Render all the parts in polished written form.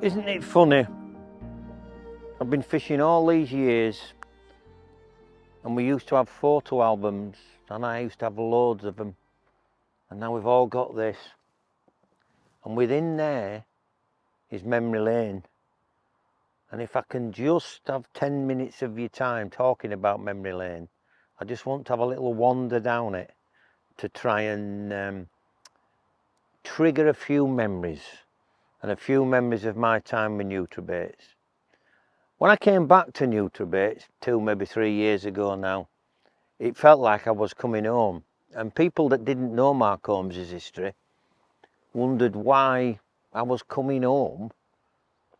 Isn't it funny? I've been fishing all these years, and we used to have photo albums, and I used to have loads of them, and now we've all got this, and within there is memory lane. And if I can just have 10 minutes of your time talking about memory lane, I just want to have a little wander down it to try and trigger a few memories, and a few memories of my time with Nutrabaits. When I came back to Nutrabaits 2, maybe 3 years ago now, it felt like I was coming home. And people that didn't know Mark Holmes' history wondered why I was coming home.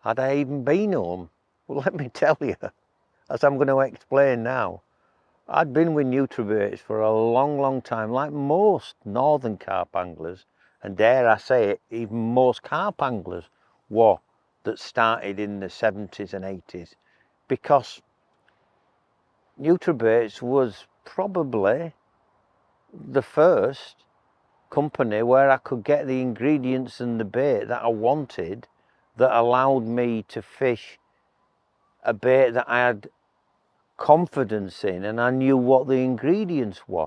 Had I even been home? Well, let me tell you, as I'm going to explain now, I'd been with Nutrabaits for a long, long time, like most northern carp anglers, and dare I say it, even most carp anglers were, that started in the 70s and 80s, because Nutrabaits was probably the first company where I could get the ingredients and the bait that I wanted, that allowed me to fish a bait that I had confidence in and I knew what the ingredients were.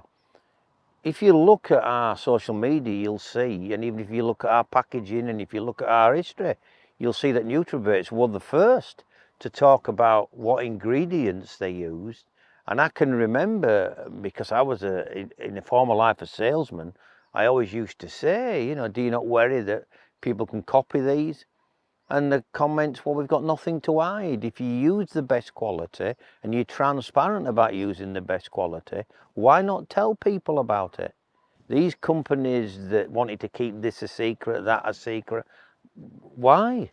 If you look at our social media, you'll see, and even if you look at our packaging and if you look at our history, you'll see that Nutrabaits were the first to talk about what ingredients they used. And I can remember, because I was in a former life a salesman, I always used to say, you know, do you not worry that people can copy these? And the comments, well, we've got nothing to hide. If you use the best quality and you're transparent about using the best quality, why not tell people about it? These companies that wanted to keep this a secret, that a secret, why?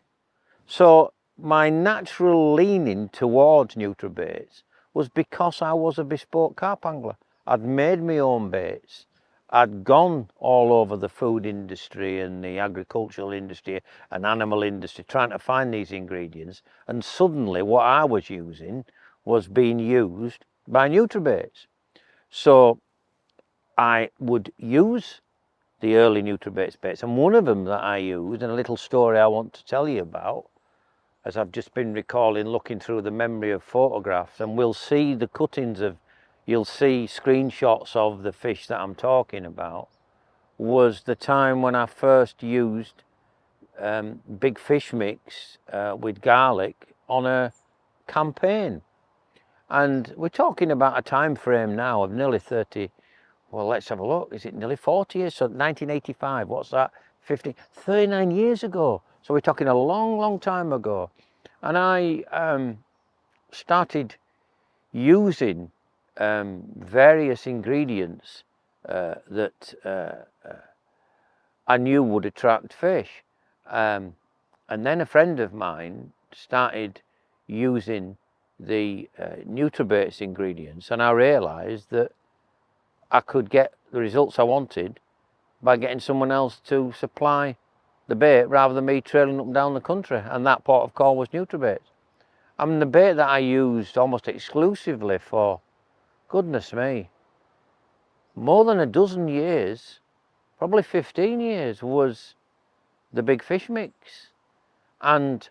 So my natural leaning towards Nutrabaits was because I was a bespoke carp angler. I'd made my own baits. I'd gone all over the food industry and the agricultural industry and animal industry trying to find these ingredients, and suddenly what I was using was being used by Nutrabaits. So I would use the early Nutrabaits baits, and one of them that I used, and a little story I want to tell you about, as I've just been recalling, looking through the memory of photographs, and we'll see the cuttings of, you'll see screenshots of the fish that I'm talking about, was the time when I first used big fish mix with garlic on a campaign. And we're talking about a time frame now of nearly 30, well, let's have a look, is it nearly 40 years? So 1985, what's that? 39 years ago. So we're talking a long, long time ago. And I started using various ingredients that I knew would attract fish. And then a friend of mine started using the Nutrabaits ingredients, and I realised that I could get the results I wanted by getting someone else to supply the bait rather than me trailing up and down the country, and that port of call was Nutrabaits. I mean, the bait that I used almost exclusively for, goodness me, more than a dozen years, probably 15 years, was the big fish mix. And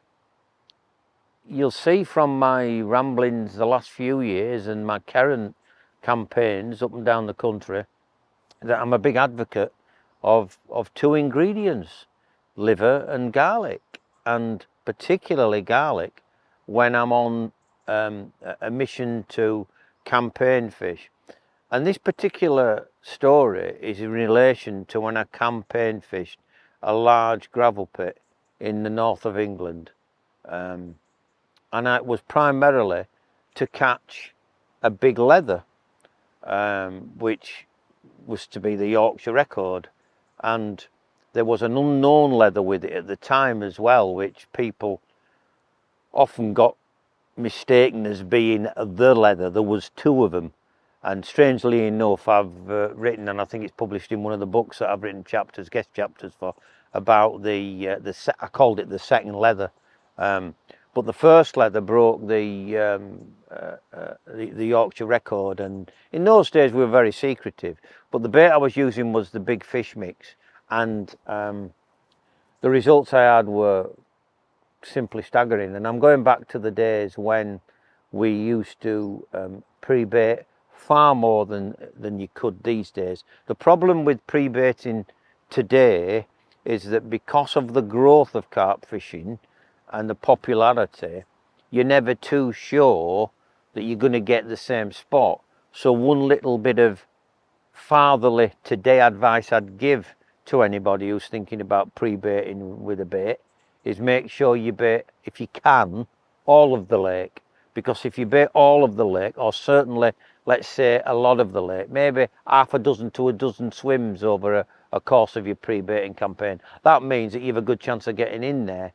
you'll see from my ramblings the last few years and my current campaigns up and down the country that I'm a big advocate of two ingredients, liver and garlic, and particularly garlic when I'm on a mission to campaign fish. And this particular story is in relation to when I campaign fished a large gravel pit in the north of England. And it was primarily to catch a big leather, which was to be the Yorkshire record. And there was an unknown leather with it at the time as well, which people often got mistaken as being the leather. There was two of them. And strangely enough, I've written, and I think it's published in one of the books that I've written chapters, guest chapters for, about I called it the second leather. But the first leather broke the Yorkshire record, and in those days we were very secretive. But the bait I was using was the big fish mix, and the results I had were simply staggering. And I'm going back to the days when we used to pre-bait far more than you could these days. The problem with pre-baiting today is that because of the growth of carp fishing and the popularity, you're never too sure that you're going to get the same spot. So one little bit of fatherly today advice I'd give to anybody who's thinking about pre-baiting with a bait is make sure you bait, if you can, all of the lake. Because if you bait all of the lake, or certainly, let's say, a lot of the lake, maybe half a dozen to a dozen swims over a course of your pre-baiting campaign, that means that you have a good chance of getting in there,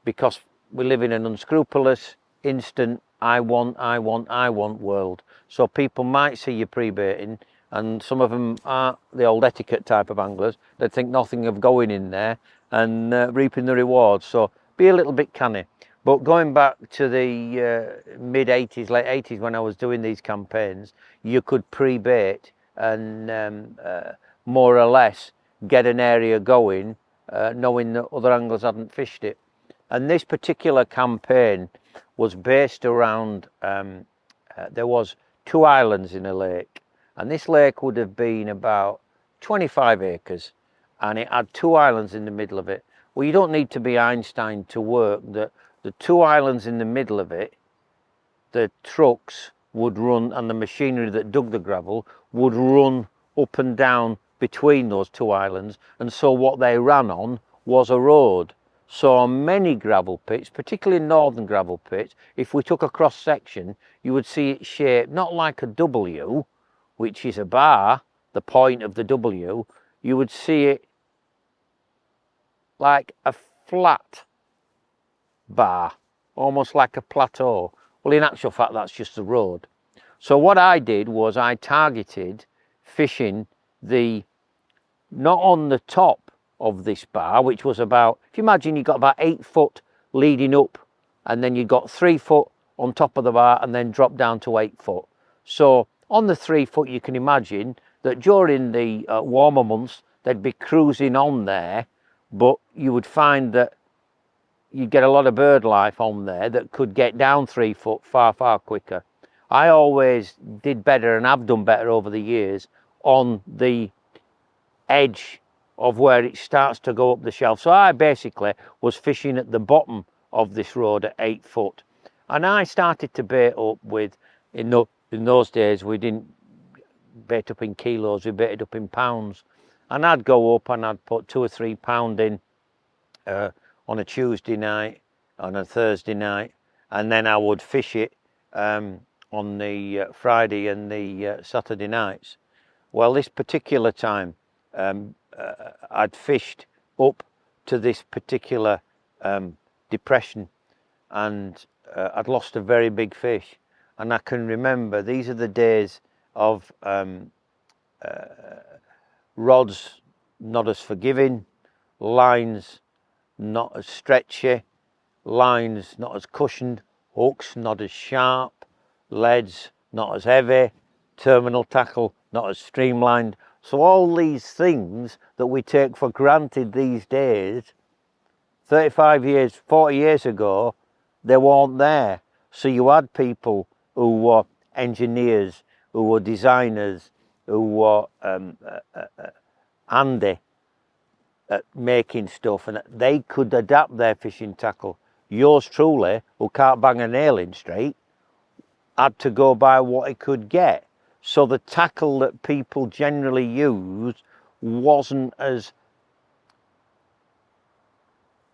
because we live in an unscrupulous, instant, I want world. So people might see you pre-baiting, and some of them are the old etiquette type of anglers that think nothing of going in there and reaping the rewards. So be a little bit canny. But going back to the mid 80s, late 80s, when I was doing these campaigns, you could pre-bait and more or less get an area going, knowing that other anglers hadn't fished it. And this particular campaign was based around, there was 2 islands in a lake, and this lake would have been about 25 acres, and it had 2 islands in the middle of it. Well, you don't need to be Einstein to work that the 2 islands in the middle of it, the trucks would run, and the machinery that dug the gravel would run up and down between those 2 islands, and so what they ran on was a road. So on many gravel pits, particularly northern gravel pits, if we took a cross section, you would see it shaped not like a W, which is a bar, the point of the W. You would see it like a flat bar, almost like a plateau. Well, in actual fact, that's just the road. So what I did was I targeted fishing not on the top of this bar, which was about, if you imagine you've got about 8 foot leading up, and then you've got 3 foot on top of the bar and then drop down to 8 foot. So on the 3 foot, you can imagine that during the warmer months, they'd be cruising on there, but you would find that you'd get a lot of bird life on there that could get down 3 foot far quicker. I always did better, and have done better over the years, on the edge of where it starts to go up the shelf. So I basically was fishing at the bottom of this road at 8 foot, and I started to bait up with, in those days we didn't bait up in kilos, we baited up in pounds, and I'd go up and I'd put 2 or 3 pound in on a Tuesday night, on a Thursday night, and then I would fish it on the Friday and the Saturday nights. Well, this particular time I'd fished up to this particular depression, and I'd lost a very big fish. And I can remember, these are the days of rods not as forgiving, lines not as stretchy, lines not as cushioned, hooks not as sharp, leads not as heavy, terminal tackle not as streamlined. So all these things that we take for granted these days, 35 years, 40 years ago, they weren't there. So you had people who were engineers, who were designers, who were handy at making stuff, and they could adapt their fishing tackle. Yours truly, who can't bang a nail in straight, had to go by what he could get. So the tackle that people generally used wasn't as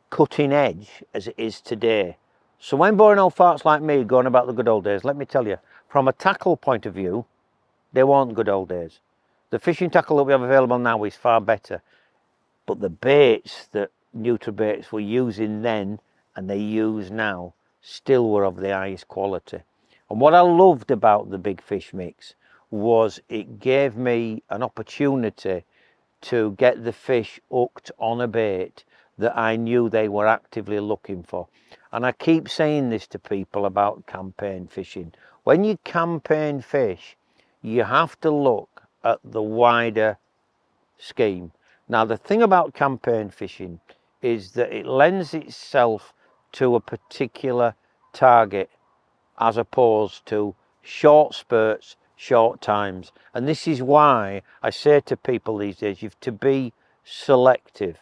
cutting edge as it is today. So when boring old farts like me going about the good old days, let me tell you, from a tackle point of view, they weren't good old days. The fishing tackle that we have available now is far better, but the baits that Nutrabaits were using then and they use now still were of the highest quality. And what I loved about the big fish mix was it gave me an opportunity to get the fish hooked on a bait that I knew they were actively looking for. And I keep saying this to people about campaign fishing. When you campaign fish, you have to look at the wider scheme. Now, the thing about campaign fishing is that it lends itself to a particular target as opposed to short spurts, short times. And this is why I say to people these days, you have to be selective.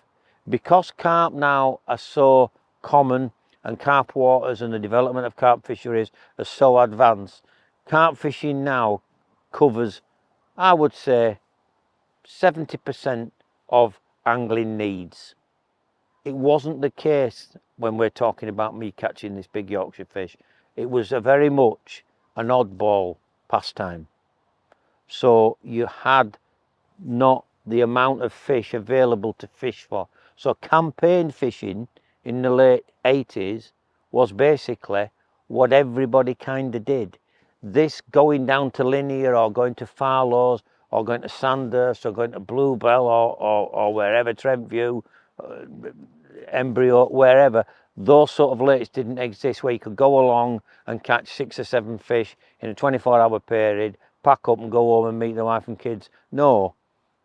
Because carp now are so common and carp waters and the development of carp fisheries are so advanced, carp fishing now covers, I would say, 70% of angling needs. It wasn't the case when we're talking about me catching this big Yorkshire fish. It was a very much an oddball pastime. So you had not the amount of fish available to fish for. So campaign fishing in the late 80s was basically what everybody kind of did. This going down to Linear or going to Farlow's or going to Sandhurst or going to Bluebell or wherever, Trentview, Embryo, wherever, those sort of lakes didn't exist where you could go along and catch 6 or 7 fish in a 24-hour period, pack up and go home and meet the wife and kids. No,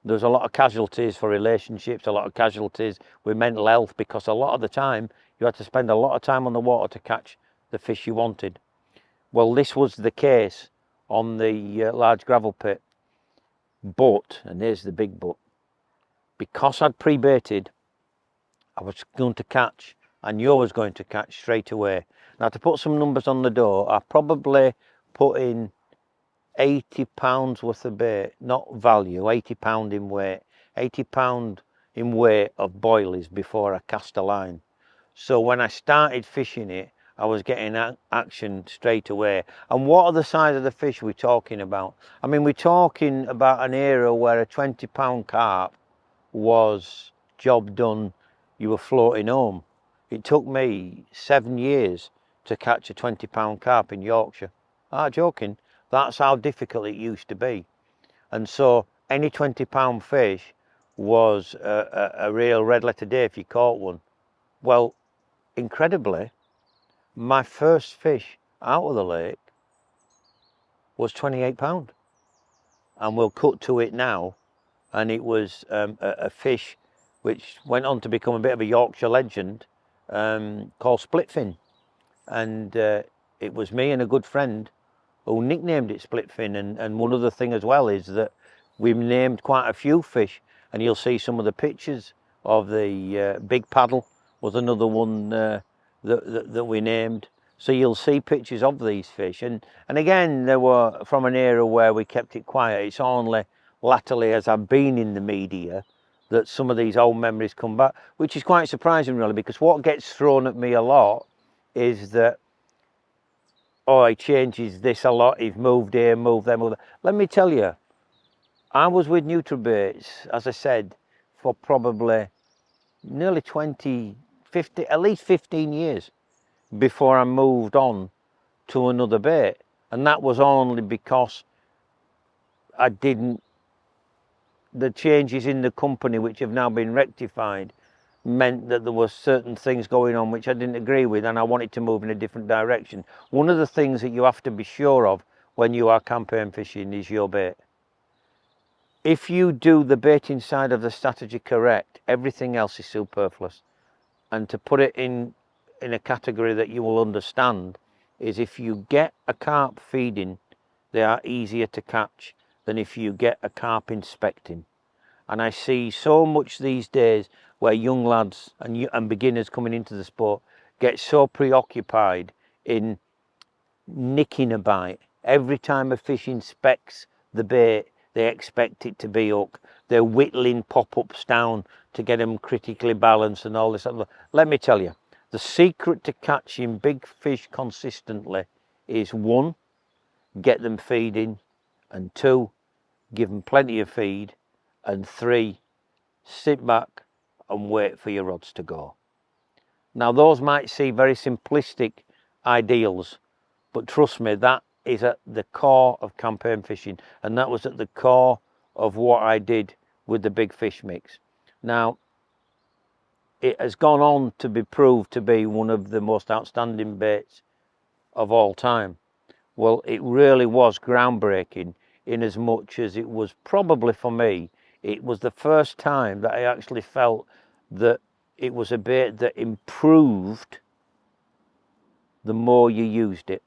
there's a lot of casualties for relationships, a lot of casualties with mental health, because a lot of the time you had to spend a lot of time on the water to catch the fish you wanted. Well, this was the case on the large gravel pit. But, and here's the big but, because I'd pre-baited, I was going to catch, I knew I was going to catch straight away. Now, to put some numbers on the door, I probably put in £80 worth of bait, not value, £80 in weight, £80 in weight of boilies before I cast a line. So when I started fishing it, I was getting action straight away. And what are the size of the fish we're talking about? I mean, we're talking about an era where a £20 carp was job done, you were floating home. It took me 7 years to catch a £20 carp in Yorkshire. I'm joking. That's how difficult it used to be. And so any £20 fish was a real red letter day if you caught one. Well, incredibly, my first fish out of the lake was £28. And we'll cut to it now. And it was a fish which went on to become a bit of a Yorkshire legend, called splitfin. And it was me and a good friend who nicknamed it splitfin. And one other thing as well is that we've named quite a few fish, and you'll see some of the pictures of the big paddle was another one that we named. So you'll see pictures of these fish. And again, they were from an era where we kept it quiet. It's only latterly, as I've been in the media, that some of these old memories come back, which is quite surprising really, because what gets thrown at me a lot is that, oh, he changes this a lot, he's moved here, moved there, moved there. Let me tell you, I was with Nutrabaits, as I said, for probably nearly 20, 50, at least 15 years before I moved on to another bait. And that was only because I didn't, the changes in the company, which have now been rectified, meant that there were certain things going on which I didn't agree with, and I wanted to move in a different direction. One of the things that you have to be sure of when you are campaign fishing is your bait. If you do the baiting side of the strategy correct, everything else is superfluous. And to put it in a category that you will understand, is if you get a carp feeding, they are easier to catch than if you get a carp inspecting. And I see so much these days where young lads and beginners coming into the sport get so preoccupied in nicking a bite. Every time a fish inspects the bait, they expect it to be hook. They're whittling pop-ups down to get them critically balanced and all this. Let me tell you, the secret to catching big fish consistently is 1, get them feeding, and 2, give them plenty of feed, and 3, sit back and wait for your rods to go. Now, those might seem very simplistic ideals, but trust me, that is at the core of campaign fishing, and that was at the core of what I did with the big fish mix. Now, it has gone on to be proved to be one of the most outstanding baits of all time. Well, it really was groundbreaking, in as much as it was probably, for me, it was the first time that I actually felt that it was a bait that improved the more you used it.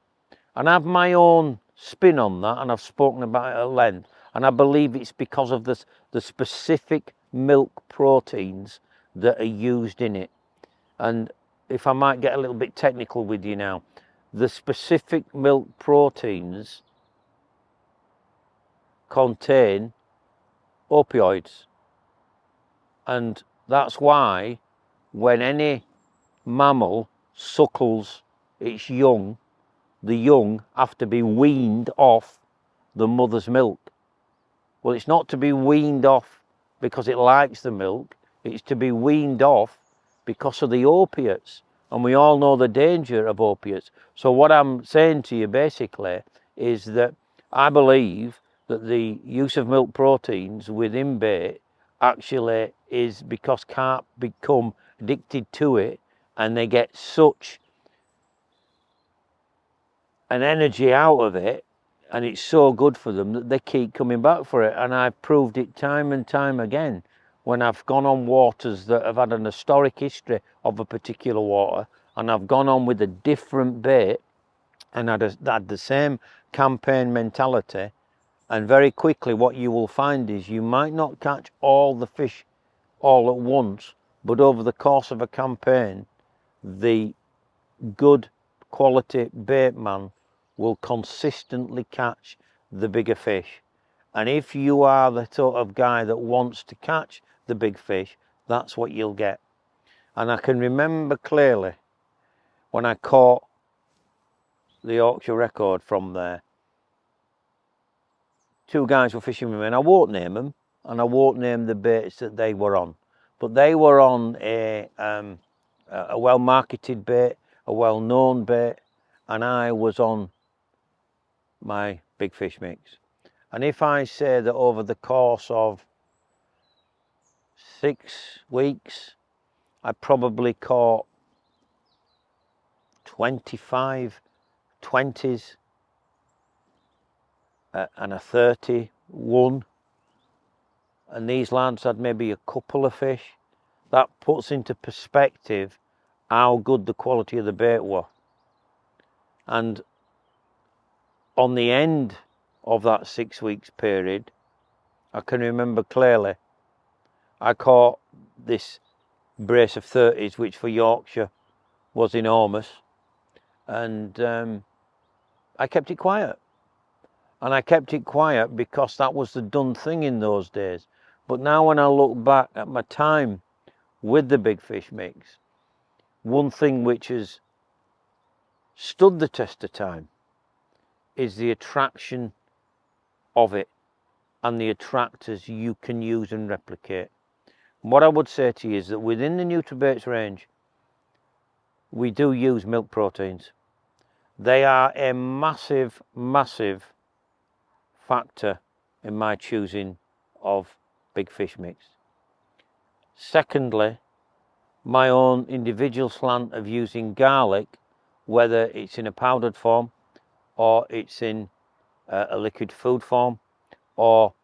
And I have my own spin on that, and I've spoken about it at length, and I believe it's because of the specific milk proteins that are used in it. And if I might get a little bit technical with you now, the specific milk proteins contain opioids, and that's why when any mammal suckles its young, the young have to be weaned off the mother's milk. Well, it's not to be weaned off because it likes the milk, it's to be weaned off because of the opiates, and we all know the danger of opiates. So what I'm saying to you basically is that I believe that the use of milk proteins within bait actually is because carp become addicted to it, and they get such an energy out of it, and it's so good for them that they keep coming back for it. And I've proved it time and time again when I've gone on waters that have had an historic history of a particular water, and I've gone on with a different bait and had the same campaign mentality, and very quickly what you will find is you might not catch all the fish all at once, but over the course of a campaign, the good quality bait man will consistently catch the bigger fish. And if you are the sort of guy that wants to catch the big fish, that's what you'll get. And I can remember clearly when I caught the Yorkshire record from there, two guys were fishing with me, and I won't name them, and I won't name the baits that they were on, but they were on a well marketed bait, a well known bait, and I was on my big fish mix. And if I say that over the course of 6 weeks I probably caught 25 20s and a 31, and these lads had maybe a couple of fish, that puts into perspective how good the quality of the bait were. And on the end of that 6 weeks period, I can remember clearly I caught this brace of 30s, which for Yorkshire was enormous, and I kept it quiet. And I kept it quiet because that was the done thing in those days. But now when I look back at my time with the big fish mix, one thing which has stood the test of time is the attraction of it and the attractors you can use and replicate. What I would say to you is that within the Nutrabaits range, we do use milk proteins. They are a massive, massive factor in my choosing of big fish mix. Secondly, my own individual slant of using garlic, whether it's in a powdered form or it's in a liquid food form, or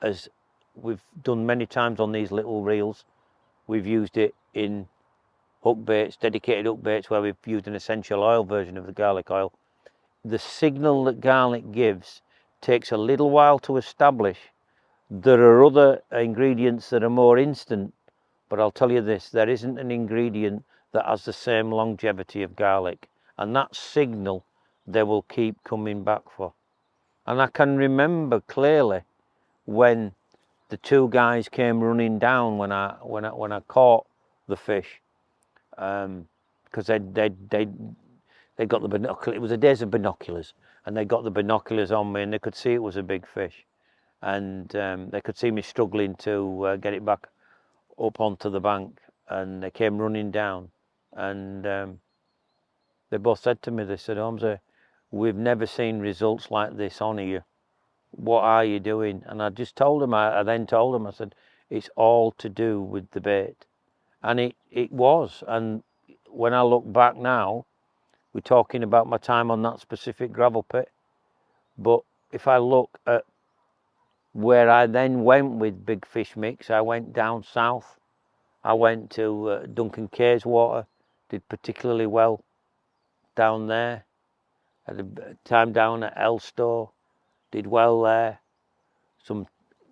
as we've done many times on these little reels, we've used it in hook baits, dedicated hook baits, where we've used an essential oil version of the garlic oil. The signal that garlic gives takes a little while to establish. There are other ingredients that are more instant, but I'll tell you this, there isn't an ingredient that has the same longevity of garlic, and that signal they will keep coming back for. And I can remember clearly when the two guys came running down when I caught the fish, because they got the binoculars. It was a days of binoculars, and they got the binoculars on me, and they could see it was a big fish, and they could see me struggling to get it back up onto the bank, and they came running down, and they both said to me, they said, "Holmes, we've never seen results like this on here. What are you doing?" And I just told them, I then told them, I said, it's all to do with the bait. And it was. And when I look back now, we're talking about my time on that specific gravel pit, but if I look at where I then went with big fish mix, I went down south. I went to Duncan Kay's water, did particularly well. down there. Had a time down at Elstow, did well there. Some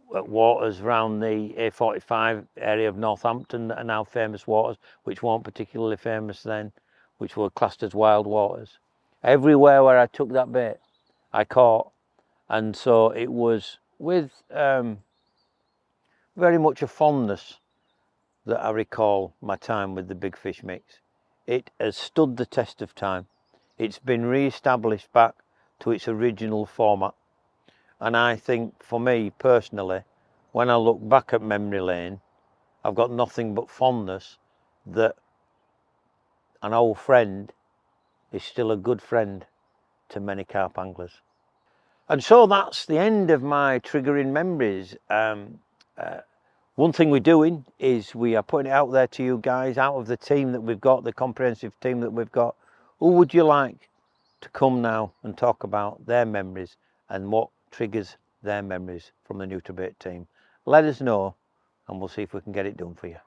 waters around the A45 area of Northampton that are now famous waters, which weren't particularly famous then, which were classed as wild waters. Everywhere where I took that bait, I caught. And so it was with very much a fondness that I recall my time with the big fish mix. It has stood the test of time. It's been re-established back to its original format. And I think for me personally, when I look back at memory lane, I've got nothing but fondness that an old friend is still a good friend to many carp anglers. And so that's the end of my Trigga-Ing memories. One thing we're doing is we are putting it out there to you guys, out of the team that we've got, the comprehensive team that we've got. Who would you like to come now and talk about their memories and what triggers their memories from the Nutrabait team? Let us know and we'll see if we can get it done for you.